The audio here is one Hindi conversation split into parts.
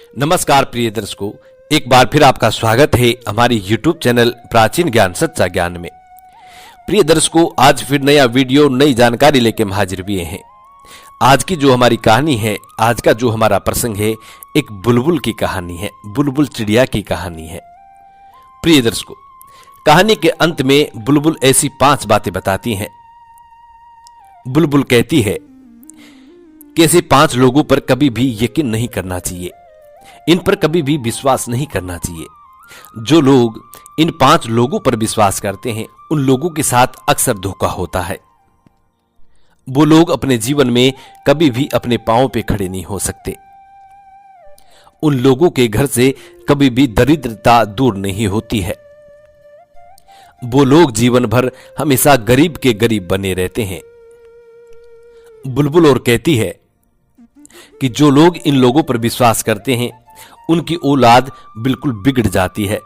नमस्कार प्रिय दर्शकों, एक बार फिर आपका स्वागत है हमारी YouTube चैनल प्राचीन ज्ञान सच्चा ज्ञान में। प्रिय दर्शकों, आज फिर नया वीडियो नई जानकारी लेके हम हाजिर हुए हैं। आज की जो हमारी कहानी है, आज का जो हमारा प्रसंग है, एक बुलबुल की कहानी है, बुलबुल चिड़िया की कहानी है। प्रिय दर्शकों, कहानी के अंत में बुलबुल ऐसी 5 बातें बताती हैं। बुलबुल कहती है कि ऐसे 5 लोगों पर कभी भी यकीन नहीं करना चाहिए, इन पर कभी भी विश्वास नहीं करना चाहिए। जो लोग इन 5 लोगों पर विश्वास करते हैं, उन लोगों के साथ अक्सर धोखा होता है। वो लोग अपने जीवन में कभी भी अपने पांवों पे खड़े नहीं हो सकते। उन लोगों के घर से कभी भी दरिद्रता दूर नहीं होती है। वो लोग जीवन भर हमेशा गरीब के गरीब बने रहते हैं। बुलबुल और कहती है कि जो लोग इन लोगों पर विश्वास करते हैं, उनकी औलाद बिल्कुल बिगड़ जाती है।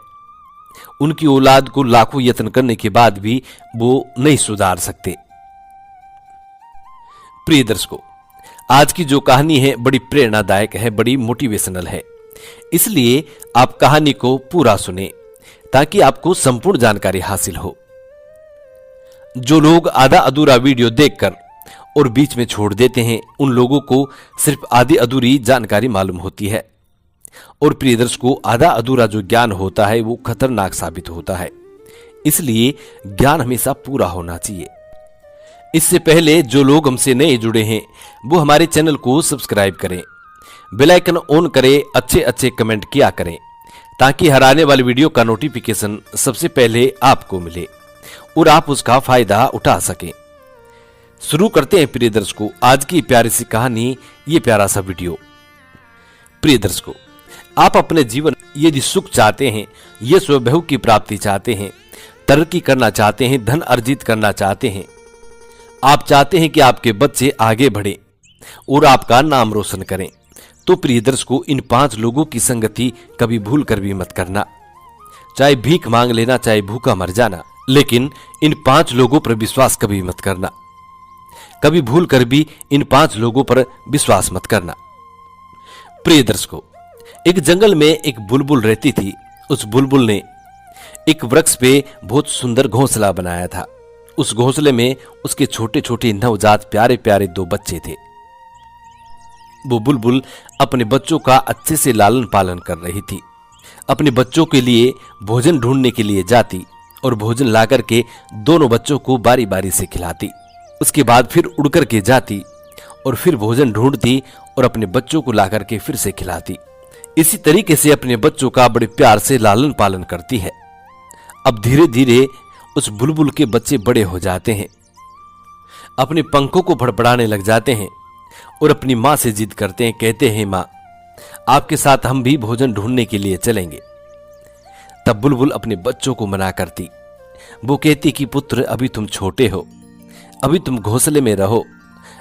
उनकी औलाद को लाखों यत्न करने के बाद भी वो नहीं सुधार सकते। प्रिय दर्शकों, आज की जो कहानी है बड़ी प्रेरणादायक है, बड़ी मोटिवेशनल है। इसलिए आप कहानी को पूरा सुने ताकि आपको संपूर्ण जानकारी हासिल हो। जो लोग आधा अधूरा वीडियो देखकर और बीच में छोड़ देते हैं, उन लोगों को सिर्फ आधी अधूरी जानकारी मालूम होती है। और प्रिय दर्शकों, आधा अधूरा जो ज्ञान होता है वो खतरनाक साबित होता है। इसलिए ज्ञान हमेशा पूरा होना चाहिए। इससे पहले जो लोग हमसे नए जुड़े हैं, वो हमारे चैनल को सब्सक्राइब करें, बेल आइकन ऑन करें, अच्छे अच्छे कमेंट किया करें ताकि हर आने वाली वीडियो का नोटिफिकेशन सबसे पहले आपको मिले और आप उसका फायदा उठा सकें। शुरू करते हैं प्रिय दर्शकों आज की प्यारी सी कहानी, ये प्यारा सा वीडियो। प्रिय दर्शकों, आप अपने जीवन यदि सुख चाहते हैं, ये स्वभाव की प्राप्ति चाहते हैं, तरक्की करना चाहते हैं, धन अर्जित करना चाहते हैं, आप चाहते हैं कि आपके बच्चे आगे बढ़े और आपका नाम रोशन करें, तो प्रिय दर्शकों, इन 5 लोगों की संगति कभी भूल कर भी मत करना। चाहे भीख मांग लेना, चाहे भूखा मर जाना, लेकिन इन 5 लोगों पर विश्वास कभी मत करना। कभी भूल कर भी इन 5 लोगों पर विश्वास मत करना। प्रिय दर्शकों, एक जंगल में एक बुलबुल रहती थी। उस बुलबुल ने एक वृक्ष पे बहुत सुंदर घोंसला बनाया था। उस घोंसले में उसके छोटे छोटे नवजात प्यारे प्यारे 2 बच्चे थे। वो बुलबुल अपने बच्चों का अच्छे से लालन पालन कर रही थी। अपने बच्चों के लिए भोजन ढूंढने के लिए जाती और भोजन लाकर के दोनों बच्चों को बारी बारी से खिलाती। उसके बाद फिर उड़ कर के जाती और फिर भोजन ढूंढती और अपने बच्चों को लाकर के फिर से खिलाती। इसी तरीके से अपने बच्चों का बड़े प्यार से लालन पालन करती है। अब धीरे धीरे उस बुलबुल के बच्चे बड़े हो जाते हैं, अपने पंखों को फड़फड़ाने लग जाते हैं और अपनी माँ से जिद करते हैं। कहते हैं, माँ, आपके साथ हम भी भोजन ढूंढने के लिए चलेंगे। तब बुलबुल अपने बच्चों को मना करती। वो कहती कि पुत्र, अभी तुम छोटे हो, अभी तुम घोंसले में रहो।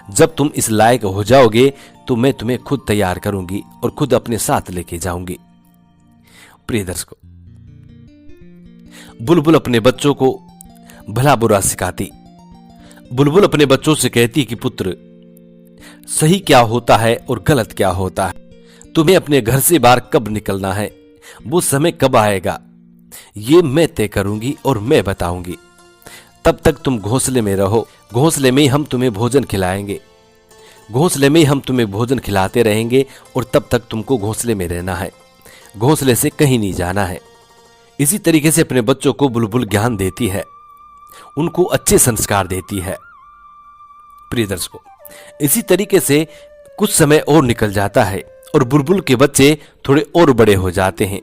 जब तुम इस लायक हो जाओगे तो मैं तुम्हें खुद तैयार करूंगी और खुद अपने साथ लेके जाऊंगी। प्रिय दर्शकों, बुलबुल अपने बच्चों को भला बुरा सिखाती। बुलबुल अपने बच्चों से कहती कि पुत्र, सही क्या होता है और गलत क्या होता है, तुम्हें अपने घर से बाहर कब निकलना है, वो समय कब आएगा, ये मैं तय करूंगी और मैं बताऊंगी। तब तक तुम घोंसले में रहो। घोंसले में हम तुम्हें भोजन खिलाएंगे, घोंसले में हम तुम्हें भोजन खिलाते रहेंगे और तब तक तुमको घोंसले में रहना है, घोंसले से कहीं नहीं जाना है। इसी तरीके से अपने बच्चों को बुलबुल ज्ञान देती है, उनको अच्छे संस्कार देती है। प्रिय दर्शकों, इसी तरीके से कुछ समय और निकल जाता है और बुलबुल के बच्चे थोड़े और बड़े हो जाते हैं।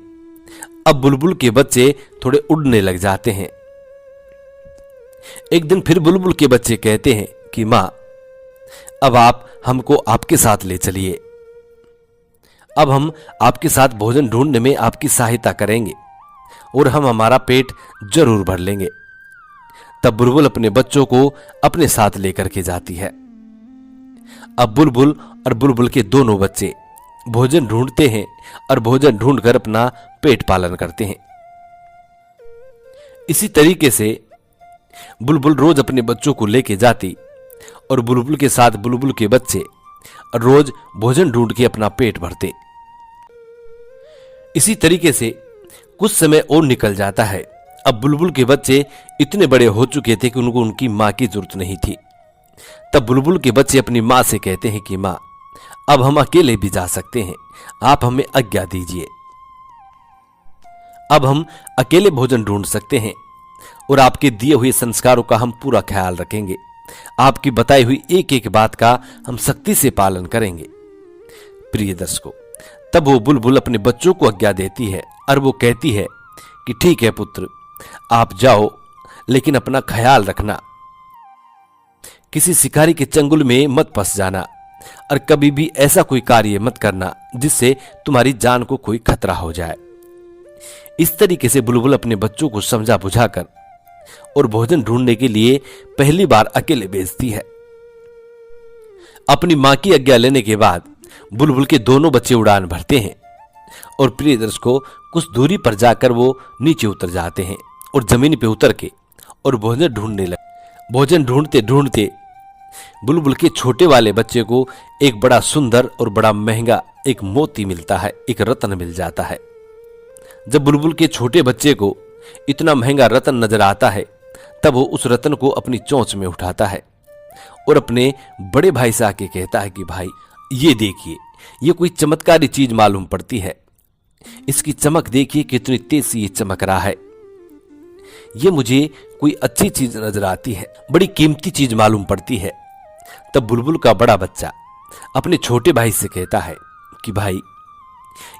अब बुलबुल के बच्चे थोड़े उड़ने लग जाते हैं। एक दिन फिर बुलबुल के बच्चे कहते हैं कि माँ, अब आप हमको आपके साथ ले चलिए। अब हम आपके साथ भोजन ढूंढने में आपकी सहायता करेंगे और हम हमारा पेट जरूर भर लेंगे। तब बुलबुल अपने बच्चों को अपने साथ लेकर के जाती है। अब बुलबुल और बुलबुल के दोनों बच्चे भोजन ढूंढते हैं और भोजन ढूंढकर अपना पेट पालन करते हैं। इसी तरीके से बुलबुल रोज अपने बच्चों को लेके जाती और बुलबुल के साथ बुलबुल के बच्चे रोज भोजन ढूंढ के अपना पेट भरते। इसी तरीके से कुछ समय और निकल जाता है। अब बुलबुल के बच्चे इतने बड़े हो चुके थे कि उनको उनकी माँ की जरूरत नहीं थी। तब बुलबुल के बच्चे अपनी माँ से कहते हैं कि माँ, अब हम अकेले भी जा सकते हैं, आप हमें आज्ञा दीजिए। अब हम अकेले भोजन ढूंढ सकते हैं और आपके दिए हुए संस्कारों का हम पूरा ख्याल रखेंगे। आपकी बताई हुई एक एक बात का हम सख्ती से पालन करेंगे। प्रिय दर्शकों, तब वो बुलबुल अपने बच्चों को आज्ञा देती है और वो कहती है कि ठीक है पुत्र, आप जाओ, लेकिन अपना ख्याल रखना, किसी शिकारी के चंगुल में मत फंस जाना और कभी भी ऐसा कोई कार्य मत करना जिससे तुम्हारी जान को कोई खतरा हो जाए। इस तरीके से बुलबुल अपने बच्चों को समझा बुझाकर और भोजन ढूंढने के लिए पहली बार अकेले भेजती है। अपनी मां की आज्ञा लेने के बाद बुलबुल के दोनों बच्चे उड़ान भरते हैं और प्रिय दर्शकों, कुछ दूरी पर जाकर वो नीचे उतर जाते हैं और जमीन पे उतर के और भोजन ढूंढने लगे। भोजन ढूंढते ढूंढते बुलबुल के छोटे वाले बच्चे को एक बड़ा सुंदर और बड़ा महंगा एक मोती मिलता है, एक रत्न मिल जाता है। जब बुलबुल के छोटे बच्चे को इतना महंगा रत्न नजर आता है, तब वो उस रत्न को अपनी चोंच में उठाता है और अपने बड़े भाई से आके कहता है कि भाई, ये देखिए, ये कोई चमत्कारी चीज मालूम पड़ती है, इसकी चमक देखिए कितनी तेज से ये चमक रहा है, ये मुझे कोई अच्छी चीज नजर आती है, बड़ी कीमती चीज मालूम पड़ती है। तब बुलबुल का बड़ा बच्चा अपने छोटे भाई से कहता है कि भाई,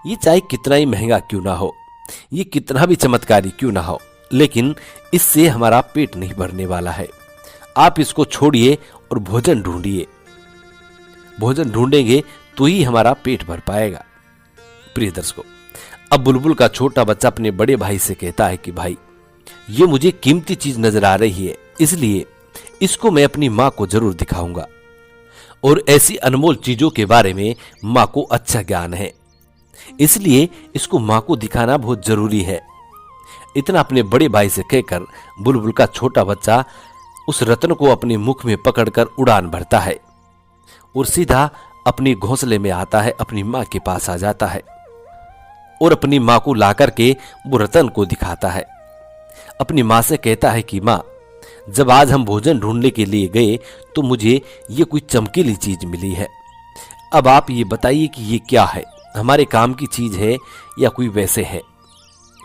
ये चाहे कितना ही महंगा क्यों ना हो, ये कितना भी चमत्कारी क्यों ना हो, लेकिन इससे हमारा पेट नहीं भरने वाला है। आप इसको छोड़िए और भोजन ढूंढिए, भोजन ढूंढेंगे तो ही हमारा पेट भर पाएगा। प्रिय दर्शकों, अब बुलबुल का छोटा बच्चा अपने बड़े भाई से कहता है कि भाई, ये मुझे कीमती चीज नजर आ रही है, इसलिए इसको मैं अपनी मां को जरूर दिखाऊंगा और ऐसी अनमोल चीजों के बारे में मां को अच्छा ज्ञान है, इसलिए इसको मां को दिखाना बहुत जरूरी है। इतना अपने बड़े भाई से कहकर बुलबुल का छोटा बच्चा उस रत्न को अपने मुख में पकड़कर उड़ान भरता है और सीधा अपने घोंसले में आता है, अपनी मां के पास आ जाता है और अपनी मां को लाकर के वो रत्न को दिखाता है। अपनी मां से कहता है कि मां, जब आज हम भोजन ढूंढने के लिए गए तो मुझे ये कोई चमकीली चीज मिली है, अब आप ये बताइए कि ये क्या है, हमारे काम की चीज है या कोई वैसे है।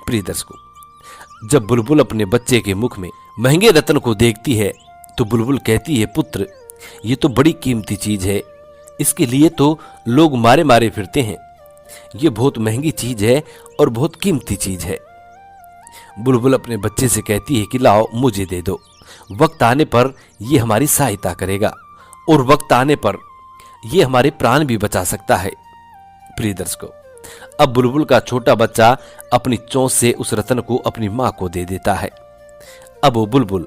प्रिय दर्शकों, जब बुलबुल अपने बच्चे के मुख में महंगे रत्न को देखती है तो बुलबुल कहती है, पुत्र, ये तो बड़ी कीमती चीज है, इसके लिए तो लोग मारे मारे फिरते हैं, ये बहुत महंगी चीज है और बहुत कीमती चीज है। बुलबुल अपने बच्चे से कहती है कि लाओ, मुझे दे दो, वक्त आने पर ये हमारी सहायता करेगा और वक्त आने पर ये हमारे प्राण भी बचा सकता है। प्रिय दर्शकों, अब बुलबुल का छोटा बच्चा अपनी चोंच से उस रत्न को अपनी मां को दे देता है। अब वो बुलबुल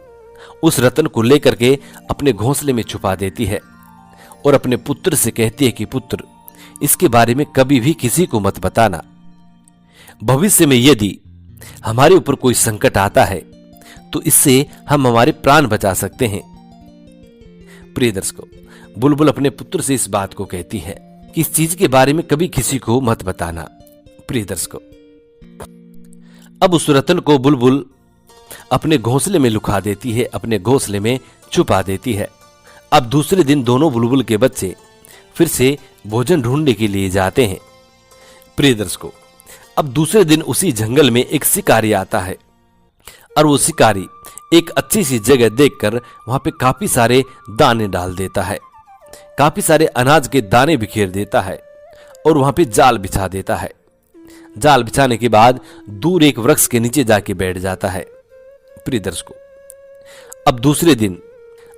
उस रत्न को लेकर के अपने घोंसले में छुपा देती है और अपने पुत्र से कहती है कि पुत्र, इसके बारे में कभी भी किसी को मत बताना, भविष्य में यदि हमारे ऊपर कोई संकट आता है तो इससे हम हमारे प्राण बचा सकते हैं। प्रिय दर्शकों, बुलबुल अपने पुत्र से इस बात को कहती है कि इस चीज के बारे में कभी किसी को मत बताना। प्रिय दर्शकों, अब उस रत्न को बुलबुल अपने घोंसले में लुका देती है, अपने घोंसले में छुपा देती है। अब दूसरे दिन दोनों बुलबुल के बच्चे फिर से भोजन ढूंढने के लिए जाते हैं। प्रिय दर्शकों, अब दूसरे दिन उसी जंगल में एक शिकारी आता है और वो शिकारी एक अच्छी सी जगह देखकर वहां पे काफी सारे दाने डाल देता है, काफी सारे अनाज के दाने बिखेर देता है और वहां पे जाल बिछा देता है। जाल बिछाने के बाद दूर एक वृक्ष के नीचे जाके बैठ जाता है। प्रिय दर्शकों, अब दूसरे दिन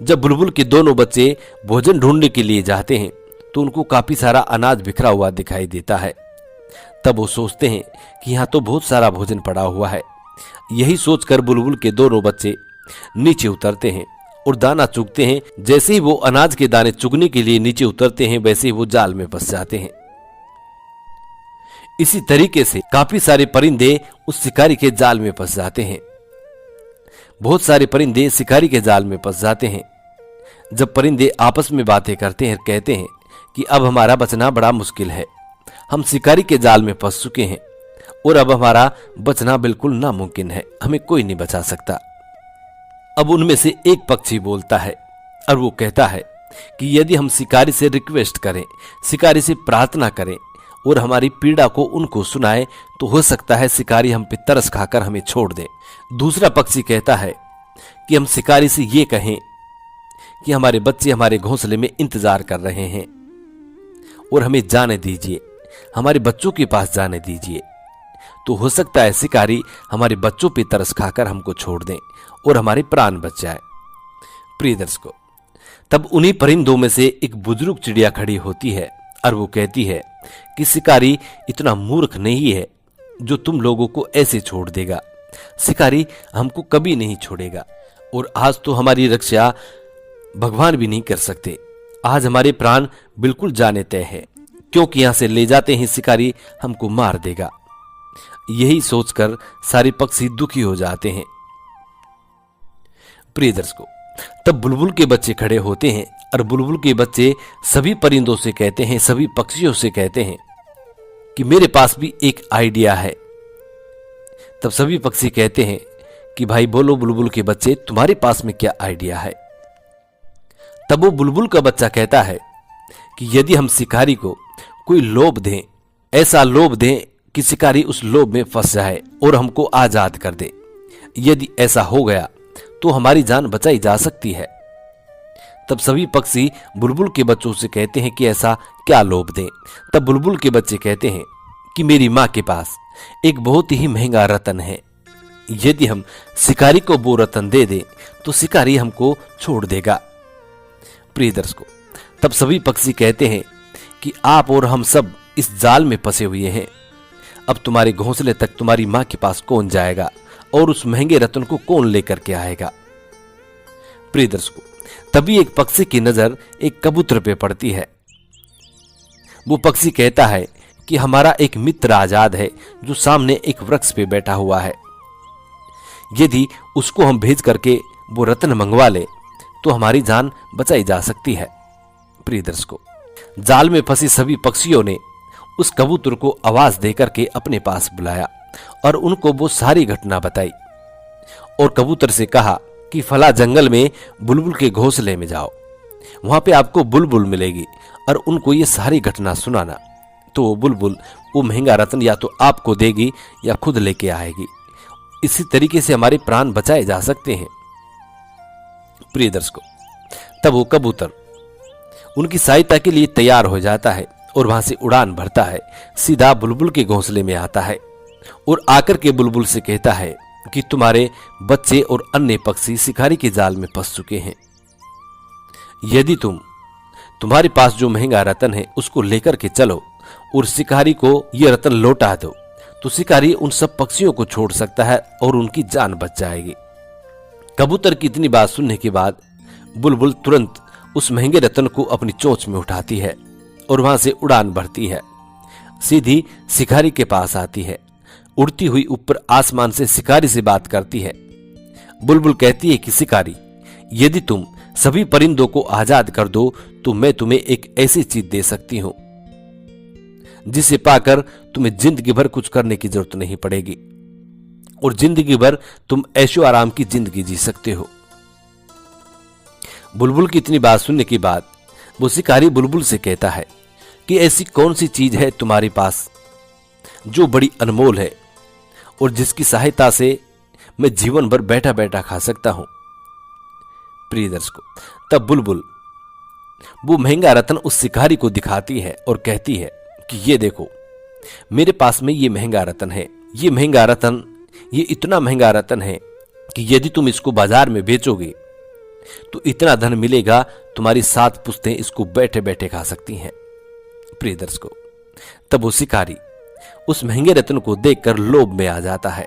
जब बुलबुल के दोनों बच्चे भोजन ढूंढने के लिए जाते हैं तो उनको काफी सारा अनाज बिखरा हुआ दिखाई देता है। तब वो सोचते हैं कि यहाँ तो बहुत सारा भोजन पड़ा हुआ है। यही सोचकर बुलबुल के दोनों बच्चे नीचे उतरते हैं और दाना चुगते हैं। जैसे ही वो अनाज के दाने चुगने के लिए नीचे उतरते हैं, वैसे ही वो जाल में फंस जाते हैं। इसी तरीके से काफी सारे परिंदे उस शिकारी के जाल में फंस जाते हैं। बहुत सारे परिंदे शिकारी के जाल में फंस जाते हैं। जब परिंदे आपस में बातें करते हैं, कहते हैं कि अब हमारा बचना बड़ा मुश्किल है, हम शिकारी के जाल में फंस चुके हैं और अब हमारा बचना बिल्कुल नामुमकिन है, हमें कोई नहीं बचा सकता। अब उनमें से एक पक्षी बोलता है और वो कहता है कि यदि हम शिकारी से रिक्वेस्ट करें, शिकारी से प्रार्थना करें और हमारी पीड़ा को उनको सुनाएं, तो हो सकता है शिकारी हम पे तरस खाकर हमें छोड़ दे। दूसरा पक्षी कहता है कि हम शिकारी से ये कहें कि हमारे बच्चे हमारे घोंसले में इंतजार कर रहे हैं और हमें जाने दीजिए, हमारे बच्चों के पास जाने दीजिए, तो हो सकता है शिकारी हमारे बच्चों पे तरस खाकर हमको छोड़ दें और हमारे प्राण बच जाए। प्रिय दर्शकों, तब उन्हीं परिंदों में से एक बुजुर्ग चिड़िया खड़ी होती है और वो कहती है कि शिकारी इतना मूर्ख नहीं है जो तुम लोगों को ऐसे छोड़ देगा। शिकारी हमको कभी नहीं छोड़ेगा और आज तो हमारी रक्षा भगवान भी नहीं कर सकते। आज हमारे प्राण बिल्कुल जाने तय है, क्योंकि यहां से ले जाते ही शिकारी हमको मार देगा। यही सोचकर सारे पक्षी दुखी हो जाते हैं। प्रिय दर्शकों, तब बुलबुल के बच्चे खड़े होते हैं और बुलबुल के बच्चे सभी परिंदों से कहते हैं, सभी पक्षियों से कहते हैं कि मेरे पास भी एक आइडिया है। तब सभी पक्षी कहते हैं कि भाई बोलो बुलबुल के बच्चे, तुम्हारे पास में क्या आइडिया है। तब वो बुलबुल का बच्चा कहता है कि यदि हम शिकारी को कोई लोभ दें, ऐसा लोभ दें कि शिकारी उस लोभ में फंस जाए और हमको आजाद कर दे, यदि ऐसा हो गया तो हमारी जान बचाई जा सकती है। तब सभी पक्षी बुलबुल के बच्चों से कहते हैं कि ऐसा क्या लोभ दें। तब बुलबुल के बच्चे कहते हैं कि मेरी मां के पास एक बहुत ही महंगा रतन है, यदि हम शिकारी को वो रतन दे दें तो शिकारी हमको छोड़ देगा। प्रिय दर्शकों, तब सभी पक्षी कहते हैं कि आप और हम सब इस जाल में फंसे हुए हैं। अब तुम्हारे घोंसले तक तुम्हारी मां के पास कौन जाएगा और उस महंगे रतन को कौन लेकर के आएगा। प्रिय दर्शकों, तभी एक पक्षी की नजर एक कबूतर पे पड़ती है। वो पक्षी कहता है कि हमारा एक मित्र आजाद है जो सामने एक वृक्ष पे बैठा हुआ है, यदि उसको हम भेज करके वो रत्न मंगवा ले तो हमारी जान बचाई जा सकती है। प्रिय दर्शकों, जाल में फंसी सभी पक्षियों ने उस कबूतर को आवाज देकर के अपने पास बुलाया और उनको वो सारी घटना बताई और कबूतर से कहा कि फला जंगल में बुलबुल के घोंसले में जाओ, वहां पे आपको बुलबुल मिलेगी और उनको ये सारी घटना सुनाना, तो बुलबुल वो महंगा रत्न या तो आपको देगी या खुद लेके आएगी। इसी तरीके से हमारे प्राण बचाए जा सकते हैं। प्रिय दर्शकों, तब वो कबूतर उनकी सहायता के लिए तैयार हो जाता है और वहां से उड़ान भरता है, सीधा बुलबुल के घोंसले में आता है और आकर के बुलबुल से कहता है कि तुम्हारे बच्चे और अन्य पक्षी शिकारी के जाल में फंस चुके हैं। यदि तुम्हारे पास जो महंगा रतन है उसको लेकर के चलो और शिकारी को यह रतन लौटा दो, तो शिकारी उन सब पक्षियों को छोड़ सकता है और उनकी जान बच जाएगी। कबूतर की इतनी बात सुनने के बाद बुलबुल तुरंत उस महंगे रतन को अपनी चोंच में उठाती है और वहां से उड़ान भरती है, सीधी शिकारी के पास आती है। उड़ती हुई ऊपर आसमान से शिकारी से बात करती है। बुलबुल कहती है कि शिकारी, यदि तुम सभी परिंदों को आजाद कर दो तो मैं तुम्हें एक ऐसी चीज दे सकती हूं जिसे पाकर तुम्हें जिंदगी भर कुछ करने की जरूरत नहीं पड़ेगी और जिंदगी भर तुम ऐशो आराम की जिंदगी जी सकते हो। बुलबुल की इतनी बात सुनने के बाद वो शिकारी बुलबुल से कहता है कि ऐसी कौन सी चीज है तुम्हारे पास जो बड़ी अनमोल है और जिसकी सहायता से मैं जीवन भर बैठा बैठा खा सकता हूं। प्रिय दर्शकों, तब बुलबुल वो महंगा रतन उस शिकारी को दिखाती है और कहती है कि ये देखो, मेरे पास में ये महंगा रतन है। ये महंगा रतन, ये इतना महंगा रतन है कि यदि तुम इसको बाजार में बेचोगे तो इतना धन मिलेगा, तुम्हारी 7 पुश्तें इसको बैठे बैठे खा सकती हैं। प्रिय दर्शकों, तब वो शिकारी उस महंगे रत्न को देखकर लोभ में आ जाता है।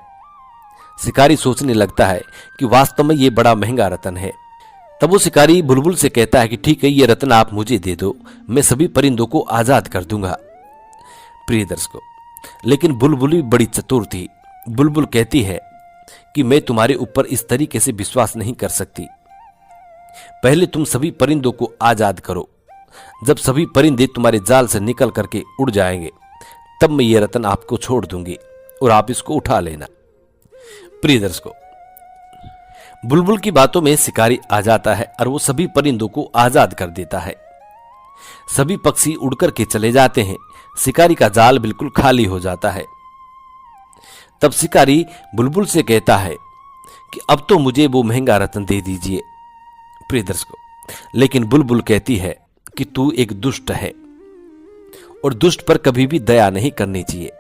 शिकारी सोचने लगता है कि वास्तव में ये बड़ा महंगा रत्न है। तब वो शिकारी बुलबुल से कहता है कि ठीक है, ये रत्न आप मुझे दे दो, मैं सभी परिंदों को आजाद कर दूंगा। प्रिय दर्शकों, लेकिन बुलबुल भी बड़ी चतुर थी। बुलबुल कहती है कि मैं तुम्हारे ऊपर इस तरीके से विश्वास नहीं कर सकती। पहले तुम सभी परिंदों को आजाद करो, जब सभी परिंदे तुम्हारे जाल से निकल करके उड़ जाएंगे तब मैं ये रत्न आपको छोड़ दूंगी। और आप इसको उठा लेना। प्रिय दर्शकों, बुलबुल की बातों में शिकारी आ जाता है और वो सभी परिंदों को आजाद कर देता है। सभी पक्षी उड़कर के चले जाते हैं। शिकारी का जाल बिल्कुल खाली हो जाता है। तब शिकारी बुलबुल से कहता है कि अब तो मुझे वो महंगा रत्न दे दीजिए। प्रिय दर्शकों, लेकिन बुलबुल कहती है कि तू एक दुष्ट है और दुष्ट पर कभी भी दया नहीं करनी चाहिए।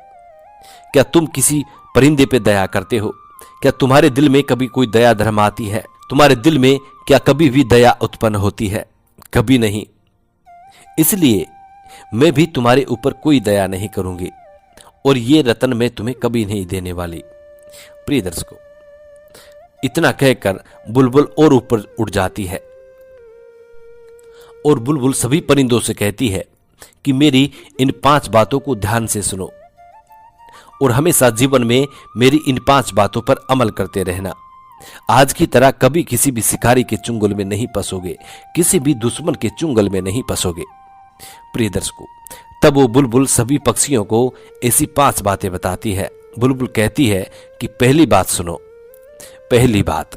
क्या तुम किसी परिंदे पे दया करते हो? क्या तुम्हारे दिल में कभी कोई दया धर्म आती है? तुम्हारे दिल में क्या कभी भी दया उत्पन्न होती है? कभी नहीं। इसलिए मैं भी तुम्हारे ऊपर कोई दया नहीं करूंगी और ये रत्न मैं तुम्हें कभी नहीं देने वाली। प्रिय दर्शकों, इतना कहकर बुलबुल और ऊपर उड़ जाती है और बुलबुल सभी परिंदों से कहती है कि मेरी इन 5 बातों को ध्यान से सुनो और हमेशा जीवन में मेरी इन 5 बातों पर अमल करते रहना। आज की तरह कभी किसी भी शिकारी के चुंगल में नहीं फंसोगे, किसी भी दुश्मन के चुंगल में नहीं फंसोगे। प्रिय दर्शकों, तब वो बुलबुल सभी पक्षियों को ऐसी 5 बातें बताती है। बुलबुल कहती है कि पहली बात सुनो। पहली बात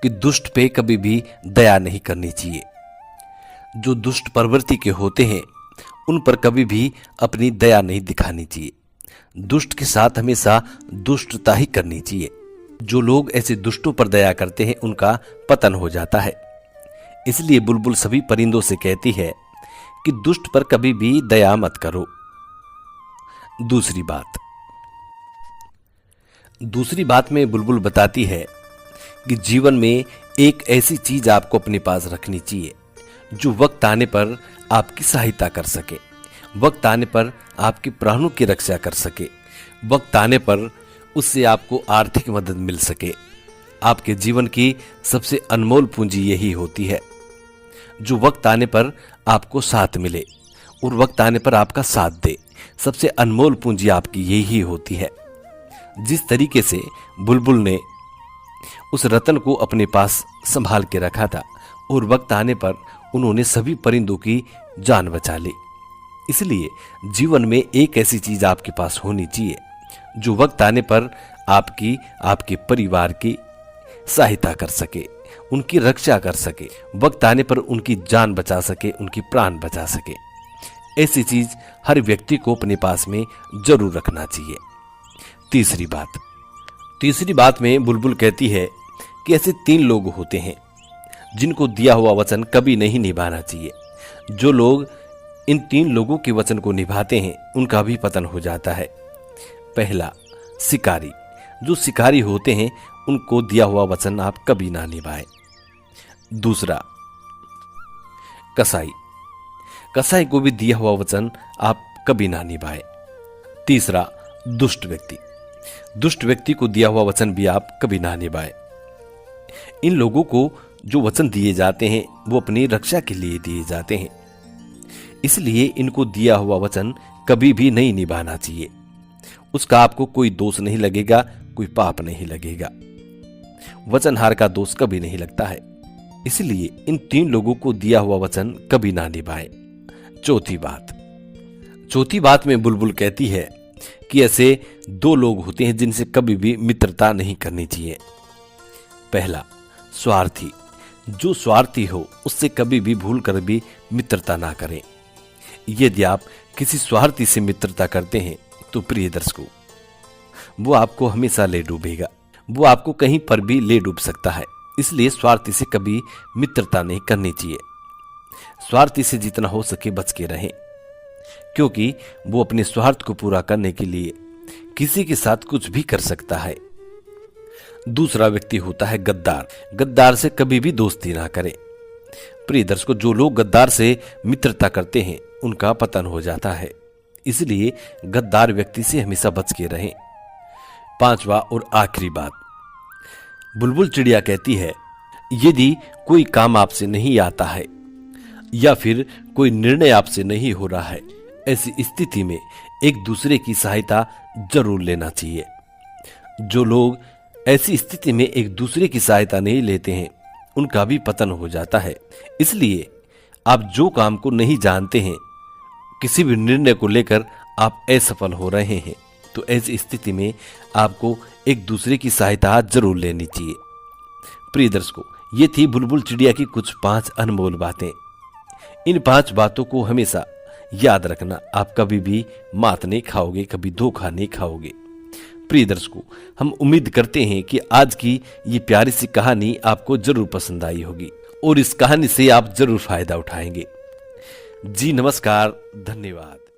कि दुष्ट पे कभी भी दया नहीं करनी चाहिए। जो दुष्ट प्रवृत्ति के होते हैं उन पर कभी भी अपनी दया नहीं दिखानी चाहिए। दुष्ट के साथ हमेशा दुष्टता ही करनी चाहिए। जो लोग ऐसे दुष्टों पर दया करते हैं उनका पतन हो जाता है। इसलिए बुलबुल सभी परिंदों से कहती है कि दुष्ट पर कभी भी दया मत करो। दूसरी बात में बुलबुल बताती है कि जीवन में एक ऐसी चीज आपको अपने पास रखनी चाहिए जो वक्त आने पर आपकी सहायता कर सके, वक्त आने पर आपके प्राणों की रक्षा कर सके, वक्त आने पर उससे आपको आर्थिक मदद मिल सके। आपके जीवन की सबसे अनमोल पूंजी यही होती है जो वक्त आने पर आपको साथ मिले और वक्त आने पर आपका साथ दे। सबसे अनमोल पूंजी आपकी यही होती है। जिस तरीके से बुलबुल ने उस रतन को अपने पास संभाल के रखा था और वक्त आने पर उन्होंने सभी परिंदों की जान बचा ली। इसलिए जीवन में एक ऐसी चीज आपके पास होनी चाहिए जो वक्त आने पर आपकी, आपके परिवार की सहायता कर सके, उनकी रक्षा कर सके, वक्त आने पर उनकी जान बचा सके, उनकी प्राण बचा सके। ऐसी चीज हर व्यक्ति को अपने पास में जरूर रखना चाहिए। तीसरी बात में बुलबुल कहती है कि ऐसे 3 लोग होते हैं जिनको दिया हुआ वचन कभी नहीं निभाना चाहिए। जो लोग इन 3 लोगों के वचन को निभाते हैं उनका भी पतन हो जाता है। पहला, शिकारी। जो शिकारी होते हैं उनको दिया हुआ वचन आप कभी ना निभाएं। दूसरा, कसाई। कसाई को भी दिया हुआ वचन आप कभी ना निभाएं। तीसरा, दुष्ट व्यक्ति। दुष्ट व्यक्ति को दिया हुआ वचन भी आप कभी ना निभाएं। इन लोगों को जो वचन दिए जाते हैं वो अपनी रक्षा के लिए दिए जाते हैं। इसलिए इनको दिया हुआ वचन कभी भी नहीं निभाना चाहिए। उसका आपको कोई दोष नहीं लगेगा, कोई पाप नहीं लगेगा। वचनहार का दोष कभी नहीं लगता है। इसलिए इन 3 लोगों को दिया हुआ वचन कभी ना निभाएं। चौथी बात में बुलबुल कहती है कि ऐसे 2 लोग होते हैं जिनसे कभी भी मित्रता नहीं करनी चाहिए। पहला, स्वार्थी। जो स्वार्थी हो उससे कभी भी भूल कर भी मित्रता ना करें। यदि आप किसी स्वार्थी से मित्रता करते हैं तो प्रिय दर्शकों, वो आपको हमेशा ले डूबेगा। वो आपको कहीं पर भी ले डूब सकता है। इसलिए स्वार्थी से कभी मित्रता नहीं करनी चाहिए। स्वार्थी से जितना हो सके बच के रहें, क्योंकि वो अपने स्वार्थ को पूरा करने के लिए किसी के साथ कुछ भी कर सकता है। दूसरा व्यक्ति होता है गद्दार। गद्दार से कभी भी दोस्ती ना करें। प्रिय दर्शकों, जो लोग गद्दार से मित्रता करते हैं उनका पतन हो जाता है। इसलिए गद्दार व्यक्ति से हमेशा बच के रहें। 5वां और आखिरी बात, बुलबुल चिड़िया कहती है, यदि कोई काम आपसे नहीं आता है या फिर कोई निर्णय आपसे नहीं हो रहा है, ऐसी स्थिति में एक दूसरे की सहायता जरूर लेना चाहिए। जो लोग ऐसी स्थिति में एक दूसरे की सहायता नहीं लेते हैं उनका भी पतन हो जाता है। इसलिए आप जो काम को नहीं जानते हैं, किसी भी निर्णय को लेकर आप असफल हो रहे हैं, तो ऐसी स्थिति में आपको एक दूसरे की सहायता जरूर लेनी चाहिए। प्रिय दर्शकों, ये थी बुलबुल चिड़िया की कुछ 5 अनमोल बातें। इन 5 बातों को हमेशा याद रखना, आप कभी भी मात नहीं खाओगे, कभी धोखा नहीं खाओगे। प्रिय दर्शकों, हम उम्मीद करते हैं कि आज की ये प्यारी सी कहानी आपको जरूर पसंद आई होगी और इस कहानी से आप जरूर फायदा उठाएंगे। जी नमस्कार, धन्यवाद।